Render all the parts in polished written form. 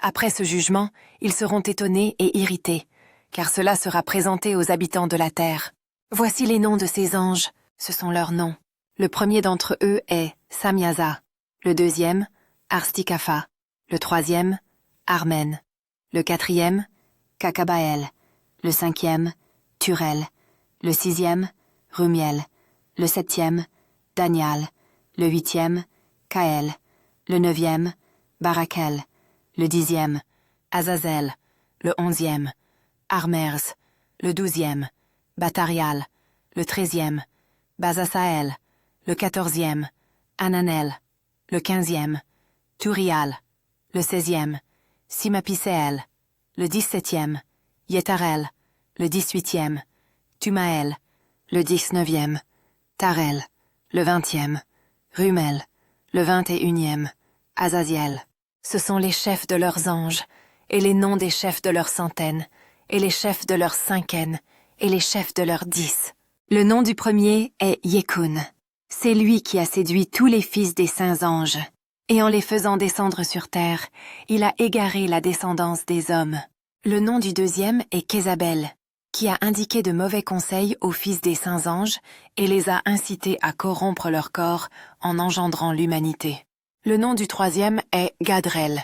Après ce jugement, ils seront étonnés et irrités, car cela sera présenté aux habitants de la terre. Voici les noms de ces anges, ce sont leurs noms. Le premier d'entre eux est Samyaza, le deuxième, Arstikafa, le troisième, Armen, le quatrième, Kakabael, le cinquième, Turel, le sixième, Rumiel, le septième, Danial, le huitième, Kaël, le neuvième, Barakel, le dixième, Azazel, le onzième, Armers, le douzième, Batarial, le treizième, Bazasaël, le quatorzième, Ananel, le quinzième, Turial, le seizième, Simapiséel, le dix-septième, Yetarel, le dix-huitième, Tumaël, le dix-neuvième, Tarel, le vingtième, Rumel, le 21e, Azaziel. Ce sont les chefs de leurs anges, et les noms des chefs de leurs centaines, et les chefs de leurs cinquaines, et les chefs de leurs 10. Le nom du premier est Yekun. C'est lui qui a séduit tous les fils des saints anges, et en les faisant descendre sur terre, il a égaré la descendance des hommes. Le nom du deuxième est Kézabel, qui a indiqué de mauvais conseils aux fils des saints anges et les a incités à corrompre leur corps en engendrant l'humanité. Le nom du troisième est Gadrel.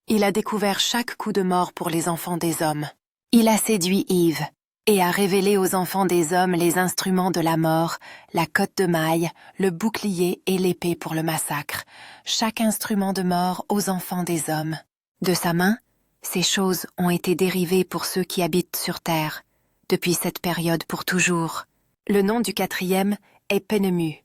Il a découvert chaque coup de mort pour les enfants des hommes. Il a séduit Yves et a révélé aux enfants des hommes les instruments de la mort, la cotte de maille, le bouclier et l'épée pour le massacre, chaque instrument de mort aux enfants des hommes. De sa main, ces choses ont été dérivées pour ceux qui habitent sur terre, depuis cette période pour toujours. Le nom du quatrième est Penemu.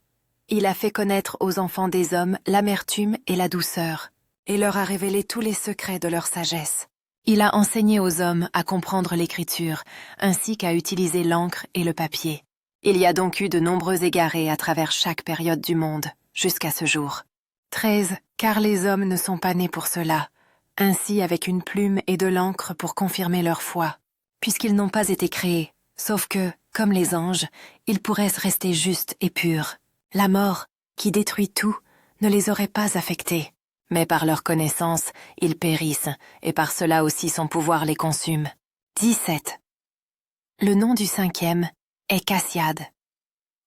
Il a fait connaître aux enfants des hommes l'amertume et la douceur, et leur a révélé tous les secrets de leur sagesse. Il a enseigné aux hommes à comprendre l'écriture, ainsi qu'à utiliser l'encre et le papier. Il y a donc eu de nombreux égarés à travers chaque période du monde, jusqu'à ce jour. 13. Car les hommes ne sont pas nés pour cela, ainsi avec une plume et de l'encre pour confirmer leur foi, puisqu'ils n'ont pas été créés, sauf que, comme les anges, ils pourraient rester justes et purs. La mort, qui détruit tout, ne les aurait pas affectés. Mais par leur connaissance, ils périssent, et par cela aussi son pouvoir les consume. 17. Le nom du cinquième est Cassiad.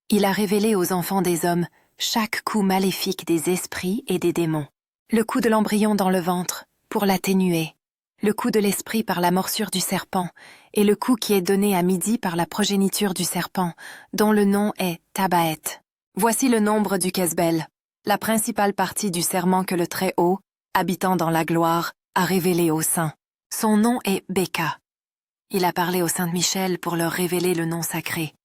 Il a révélé aux enfants des hommes chaque coup maléfique des esprits et des démons. Le coup de l'embryon dans le ventre, pour l'atténuer. Le coup de l'esprit par la morsure du serpent, et le coup qui est donné à midi par la progéniture du serpent, dont le nom est Tabaët. Voici le nombre du Kesbel, la principale partie du serment que le Très-Haut, habitant dans la gloire, a révélé aux saints. Son nom est Béka. Il a parlé aux Saintes Michel pour leur révéler le nom sacré,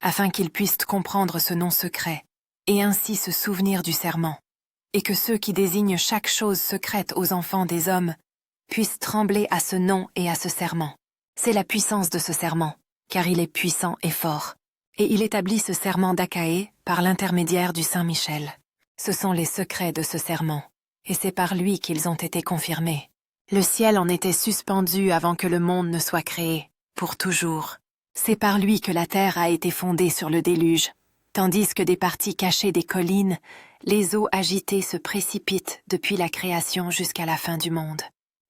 afin qu'ils puissent comprendre ce nom secret, et ainsi se souvenir du serment, et que ceux qui désignent chaque chose secrète aux enfants des hommes puissent trembler à ce nom et à ce serment. C'est la puissance de ce serment, car il est puissant et fort. Et il établit ce serment d'Achaë par l'intermédiaire du Saint Michel. Ce sont les secrets de ce serment, et c'est par lui qu'ils ont été confirmés. Le ciel en était suspendu avant que le monde ne soit créé, pour toujours. C'est par lui que la terre a été fondée sur le déluge, tandis que des parties cachées des collines, les eaux agitées se précipitent depuis la création jusqu'à la fin du monde.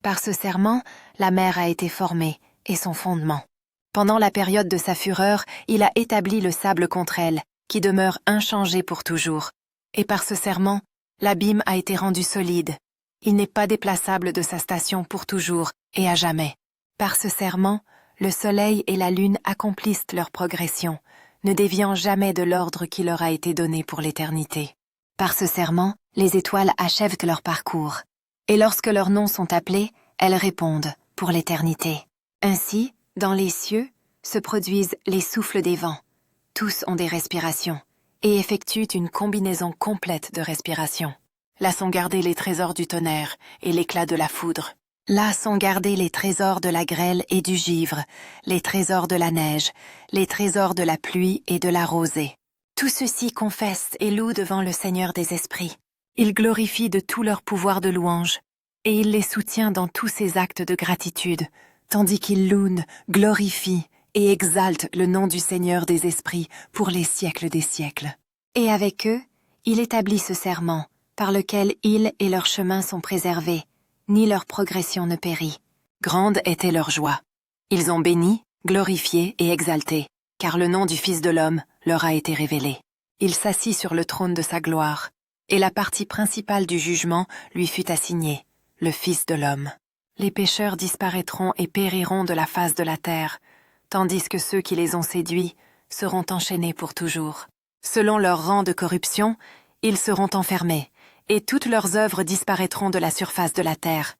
Par ce serment, la mer a été formée, et son fondement. Pendant la période de sa fureur, il a établi le sable contre elle, qui demeure inchangé pour toujours. Et par ce serment, l'abîme a été rendu solide. Il n'est pas déplaçable de sa station pour toujours et à jamais. Par ce serment, le soleil et la lune accomplissent leur progression, ne déviant jamais de l'ordre qui leur a été donné pour l'éternité. Par ce serment, les étoiles achèvent leur parcours. Et lorsque leurs noms sont appelés, elles répondent pour l'éternité. Ainsi, dans les cieux, se produisent les souffles des vents. Tous ont des respirations, et effectuent une combinaison complète de respirations. Là sont gardés les trésors du tonnerre et l'éclat de la foudre. Là sont gardés les trésors de la grêle et du givre, les trésors de la neige, les trésors de la pluie et de la rosée. Tout ceci confesse et loue devant le Seigneur des esprits. Il glorifie de tout leur pouvoir de louange, et il les soutient dans tous ses actes de gratitude, tandis qu'il loue, glorifie et exalte le nom du Seigneur des esprits pour les siècles des siècles. Et avec eux, il établit ce serment, par lequel ils et leurs chemins sont préservés, ni leur progression ne périt. Grande était leur joie. Ils ont béni, glorifié et exalté, car le nom du Fils de l'homme leur a été révélé. Il s'assit sur le trône de sa gloire, et la partie principale du jugement lui fut assignée, le Fils de l'homme. Les pécheurs disparaîtront et périront de la face de la terre, tandis que ceux qui les ont séduits seront enchaînés pour toujours. Selon leur rang de corruption, ils seront enfermés, et toutes leurs œuvres disparaîtront de la surface de la terre.